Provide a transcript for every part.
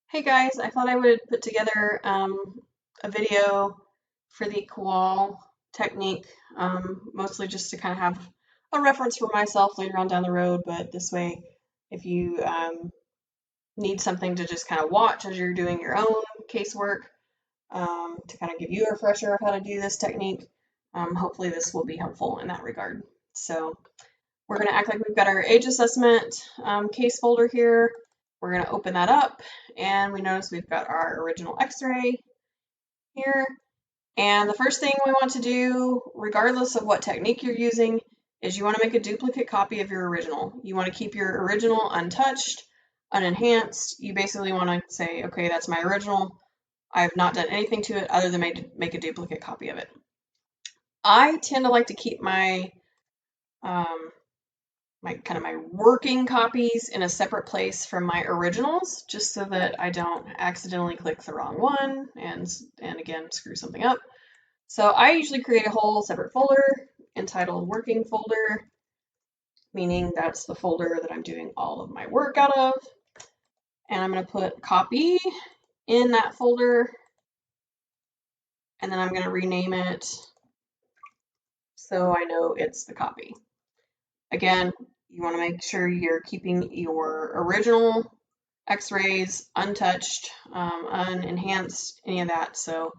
Hey guys, I thought I would put together a video for the Kvaal technique, mostly just to kind of have a reference for myself later on down the road, but this way, if you need something to just kind of watch as you're doing your own casework, to kind of give you a refresher of how to do this technique, hopefully this will be helpful in that regard. So we're going to act like we've got our age assessment case folder here. We're going to open that up, and we notice we've got our original x-ray here. And the first thing we want to do, regardless of what technique you're using, is you want to make a duplicate copy of your original. You want to keep your original untouched, unenhanced. You basically want to say, okay, that's my original. I've not done anything to it other than make a duplicate copy of it. I tend to like to keep my my working copies in a separate place from my originals, just so that I don't accidentally click the wrong one and again screw something up. So I usually create a whole separate folder entitled working folder, meaning that's the folder that I'm doing all of my work out of. And I'm going to put copy in that folder, and then I'm going to rename it so I know it's the copy. Again, you want to make sure you're keeping your original x-rays untouched, unenhanced, any of that. So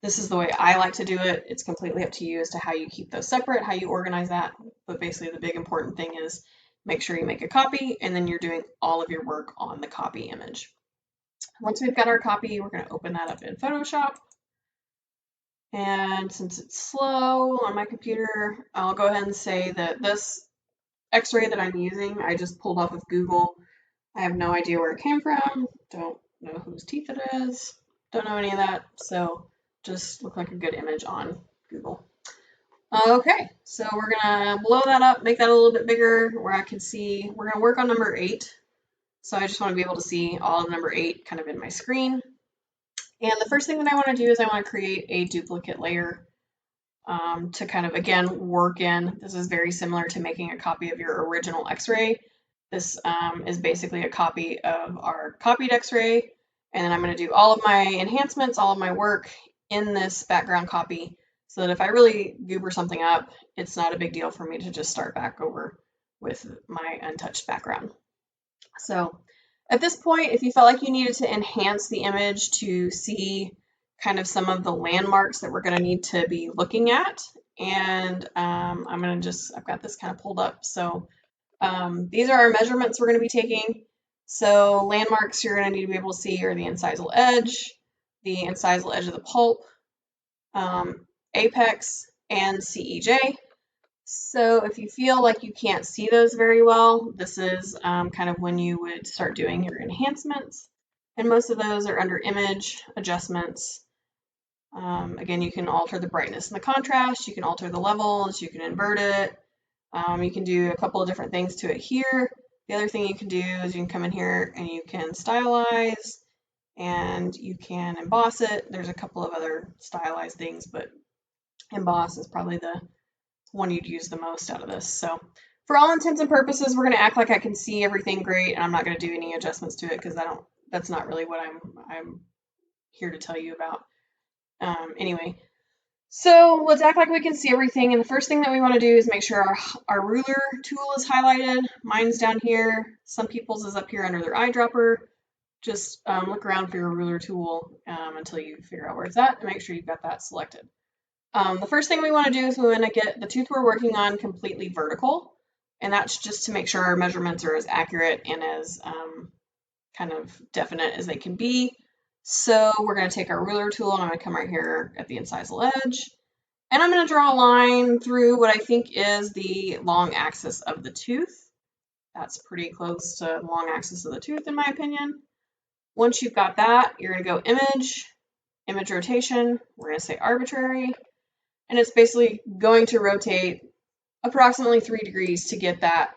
this is the way I like to do it. It's completely up to you as to how you keep those separate, how you organize that. But basically the big important thing is make sure you make a copy, and then you're doing all of your work on the copy image. Once we've got our copy, we're going to open that up in Photoshop. And since it's slow on my computer, I'll go ahead and say that this x-ray that I'm using, I just pulled off of Google. I have no idea where it came from. Don't know whose teeth it is. Don't know any of that. So just look like a good image on Google. Okay, so we're gonna blow that up, make that a little bit bigger where I can see. We're gonna work on number 8. So I just want to be able to see all of number 8 kind of in my screen. And the first thing that I want to do is I want to create a duplicate layer to kind of, again, work in. This is very similar to making a copy of your original x-ray. This is basically a copy of our copied x-ray, and then I'm going to do all of my enhancements, all of my work in this background copy, so that if I really goober something up, it's not a big deal for me to just start back over with my untouched background. So at this point, if you felt like you needed to enhance the image to see kind of some of the landmarks that we're going to need to be looking at, and I'm going to just, I've got this kind of pulled up. So these are our measurements we're going to be taking. So landmarks you're going to need to be able to see are the incisal edge, the incisal edge of the pulp, apex, and CEJ. So if you feel like you can't see those very well, this is kind of when you would start doing your enhancements. And most of those are under image adjustments. Again, you can alter the brightness and the contrast, you can alter the levels, you can invert it. You can do a couple of different things to it here. The other thing you can do is you can come in here and you can stylize, and you can emboss it. There's a couple of other stylized things, but emboss is probably the one you'd use the most out of this. So for all intents and purposes, we're going to act like I can see everything great, and I'm not going to do any adjustments to it because that's not really what I'm here to tell you about. Anyway, so let's act like we can see everything, and the first thing that we want to do is make sure our ruler tool is highlighted. Mine's down here. Some people's is up here under their eyedropper. Just look around for your ruler tool until you figure out where it's at, and make sure you've got that selected. The first thing we want to do is we want to get the tooth we're working on completely vertical, and that's just to make sure our measurements are as accurate and as kind of definite as they can be. So we're going to take our ruler tool, and I'm going to come right here at the incisal edge, and I'm going to draw a line through what I think is the long axis of the tooth. That's pretty close to the long axis of the tooth, in my opinion. Once you've got that, you're going to go image rotation. We're going to say arbitrary, and it's basically going to rotate approximately 3 degrees to get that,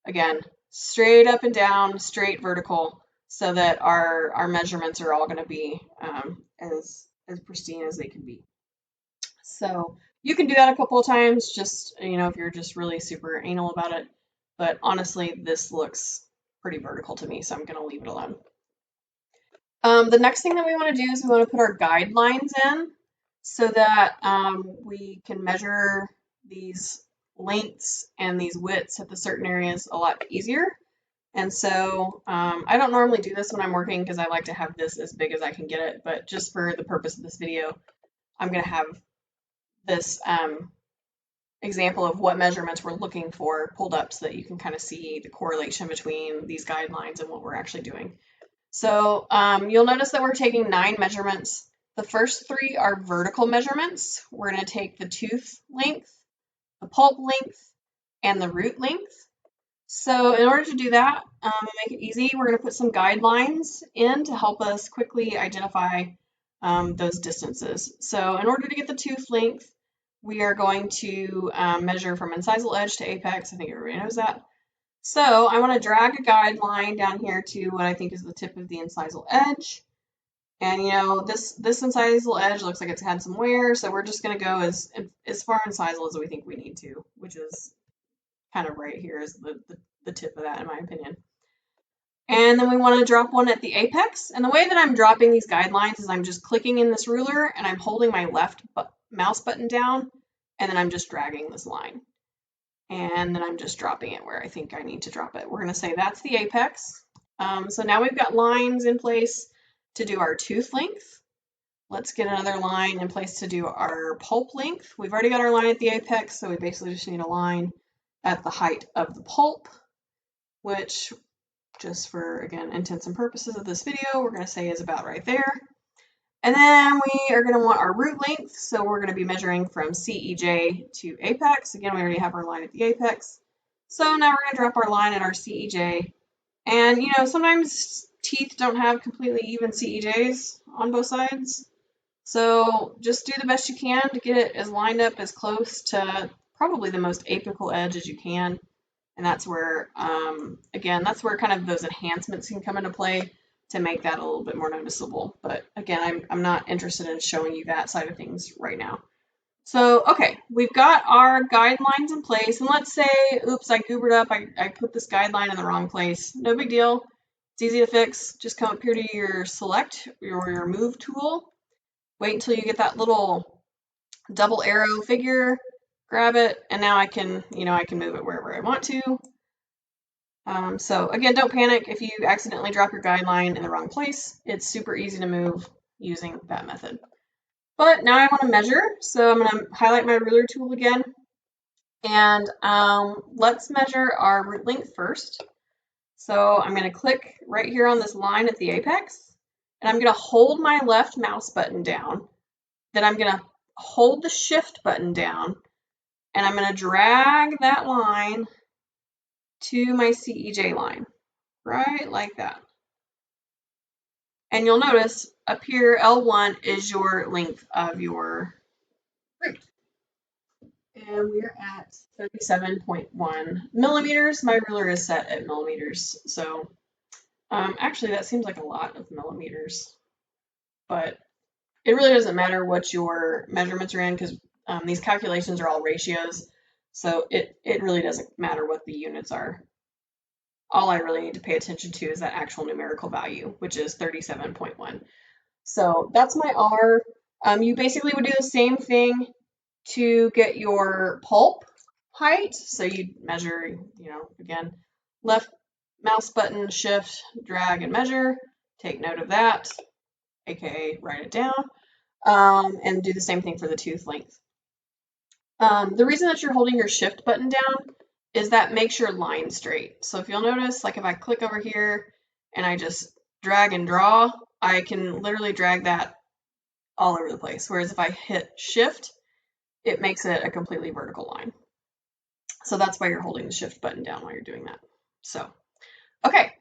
again, straight up and down, straight vertical, so that our measurements are all going to be as pristine as they can be. So you can do that a couple of times, just, if you're just really super anal about it. But honestly, this looks pretty vertical to me, so I'm going to leave it alone. The next thing that we want to do is we want to put our guidelines in so that we can measure these lengths and these widths at the certain areas a lot easier. And so I don't normally do this when I'm working because I like to have this as big as I can get it, but just for the purpose of this video, I'm going to have this example of what measurements we're looking for pulled up so that you can kind of see the correlation between these guidelines and what we're actually doing. So you'll notice that we're taking 9 measurements. The first 3 are vertical measurements. We're going to take the tooth length, the pulp length, and the root length. So in order to do that and make it easy, we're going to put some guidelines in to help us quickly identify those distances. So in order to get the tooth length, we are going to measure from incisal edge to apex. I think everybody knows that. So I want to drag a guideline down here to what I think is the tip of the incisal edge. And you know, this incisal edge looks like it's had some wear, so we're just going to go as far incisal as we think we need to, which is kind of right here is the tip of that in my opinion. And then we want to drop one at the apex. And the way that I'm dropping these guidelines is I'm just clicking in this ruler and I'm holding my left mouse button down, and then I'm just dragging this line. And then I'm just dropping it where I think I need to drop it. We're going to say that's the apex. So now we've got lines in place to do our tooth length. Let's get another line in place to do our pulp length. We've already got our line at the apex, so we basically just need a line at the height of the pulp, which just for, again, intents and purposes of this video, we're going to say is about right there. And then we are going to want our root length, so we're going to be measuring from CEJ to apex. Again, we already have our line at the apex. So now we're going to drop our line at our CEJ. And, you know, sometimes teeth don't have completely even CEJs on both sides. So just do the best you can to get it as lined up as close to probably the most apical edge as you can. And that's where, again, that's where kind of those enhancements can come into play to make that a little bit more noticeable. But again, I'm not interested in showing you that side of things right now. So, okay, we've got our guidelines in place. And let's say, oops, I goobered up. I put this guideline in the wrong place. No big deal. It's easy to fix. Just come up here to your select or your move tool. Wait until you get that little double arrow figure, grab it, and now I can, you know, I can move it wherever I want to. So again, don't panic if you accidentally drop your guideline in the wrong place. It's super easy to move using that method. But now I want to measure, so I'm going to highlight my ruler tool again, and let's measure our root length first. So I'm going to click right here on this line at the apex, and I'm going to hold my left mouse button down. Then I'm going to hold the shift button down, and I'm going to drag that line to my CEJ line, right like that. And you'll notice up here, L1 is your length of your root. And we're at 37.1 millimeters. My ruler is set at millimeters. So actually that seems like a lot of millimeters, but it really doesn't matter what your measurements are in because these calculations are all ratios. So it really doesn't matter what the units are. All I really need to pay attention to is that actual numerical value, which is 37.1. So that's my R. You basically would do the same thing to get your pulp height. So you measure, you know, again, left mouse button, shift, drag, and measure. Take note of that, aka write it down, and do the same thing for the tooth length. The reason that you're holding your shift button down is that makes your line straight. So if you'll notice, like if I click over here and I just drag and draw, I can literally drag that all over the place. Whereas if I hit shift, it makes it a completely vertical line. So that's why you're holding the shift button down while you're doing that. So, okay.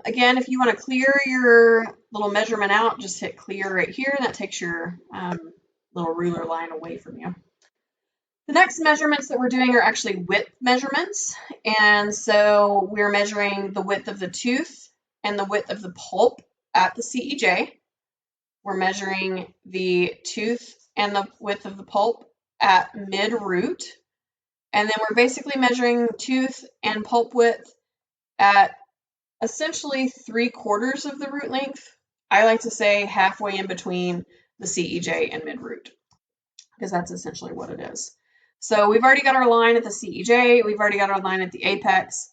Again, if you want to clear your little measurement out, just hit clear right here. That takes your little ruler line away from you. The next measurements that we're doing are actually width measurements. And so we're measuring the width of the tooth and the width of the pulp at the CEJ. We're measuring the tooth and the width of the pulp at mid-root. And then we're basically measuring tooth and pulp width at essentially 3/4 of the root length. I like to say halfway in between the CEJ and mid-root, because that's essentially what it is. So we've already got our line at the CEJ, we've already got our line at the apex.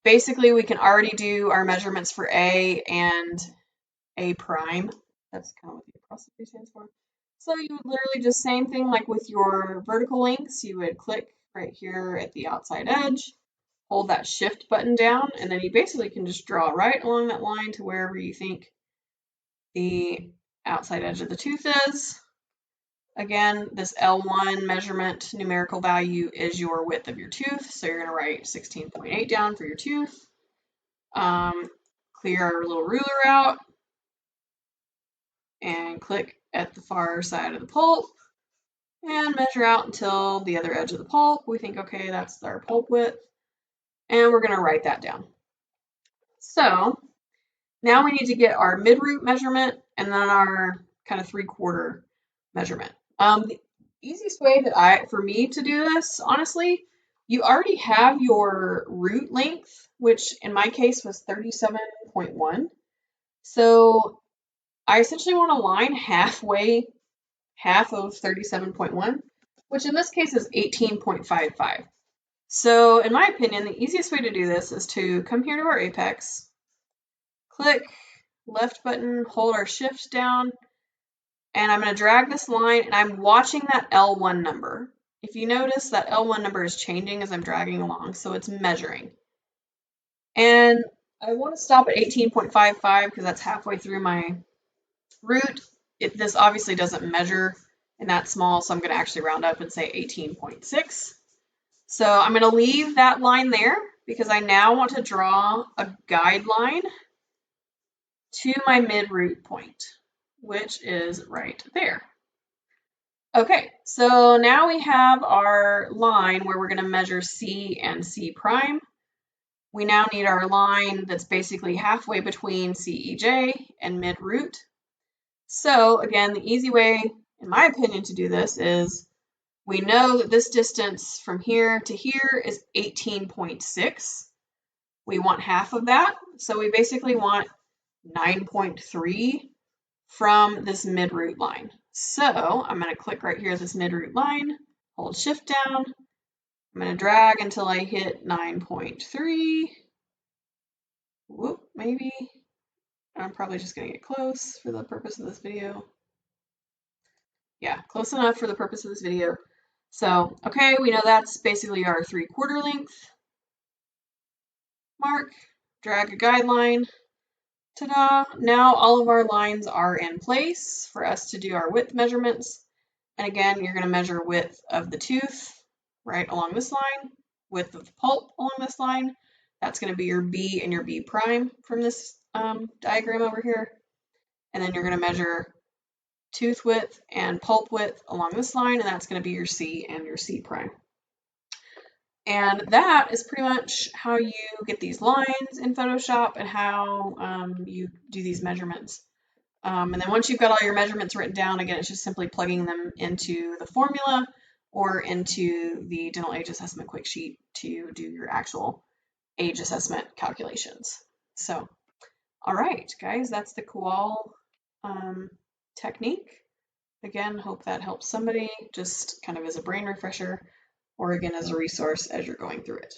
Basically, we can already do our measurements for A and A prime. That's kind of what the apostrophe stands for. So you would literally just same thing like with your vertical links, you would click right here at the outside edge, hold that shift button down, and then you basically can just draw right along that line to wherever you think the outside edge of the tooth is. Again, this L1 measurement numerical value is your width of your tooth, so you're going to write 16.8 down for your tooth. Clear our little ruler out and click at the far side of the pulp and measure out until the other edge of the pulp. We think, okay, that's our pulp width, and we're going to write that down. So now we need to get our mid-root measurement and then our kind of 3/4 measurement. The easiest way that for me to do this, honestly, you already have your root length, which in my case was 37.1. So I essentially want to line half of 37.1, which in this case is 18.55. So in my opinion, the easiest way to do this is to come here to our apex, click left button, hold our shift down, and I'm going to drag this line, and I'm watching that L1 number. If you notice, that L1 number is changing as I'm dragging along, so it's measuring. And I want to stop at 18.55 because that's halfway through my root. This obviously doesn't measure in that small, so I'm going to actually round up and say 18.6. So I'm going to leave that line there because I now want to draw a guideline to my mid-root point, which is right there. Okay, so now we have our line where we're going to measure C and C prime. We now need our line that's basically halfway between CEJ and mid-root. So again, the easy way, in my opinion, to do this is we know that this distance from here to here is 18.6. We want half of that, so we basically want 9.3 from this mid-root line. So I'm going to click right here at this mid-root line, hold shift down. I'm going to drag until I hit 9.3. Whoop, maybe. I'm probably just going to get close for the purpose of this video. Yeah, close enough for the purpose of this video. So, okay, we know that's basically our 3/4 length. Mark, drag a guideline. Ta-da! Now all of our lines are in place for us to do our width measurements. And again, you're going to measure width of the tooth right along this line, width of the pulp along this line. That's going to be your B and your B prime from this diagram over here. And then you're going to measure tooth width and pulp width along this line, and that's going to be your C and your C prime. And that is pretty much how you get these lines in Photoshop and how you do these measurements. And then once you've got all your measurements written down, again, it's just simply plugging them into the formula or into the dental age assessment quick sheet to do your actual age assessment calculations. So, all right, guys, that's the Kvaal technique. Again, hope that helps somebody just kind of as a brain refresher or again as a resource as you're going through it.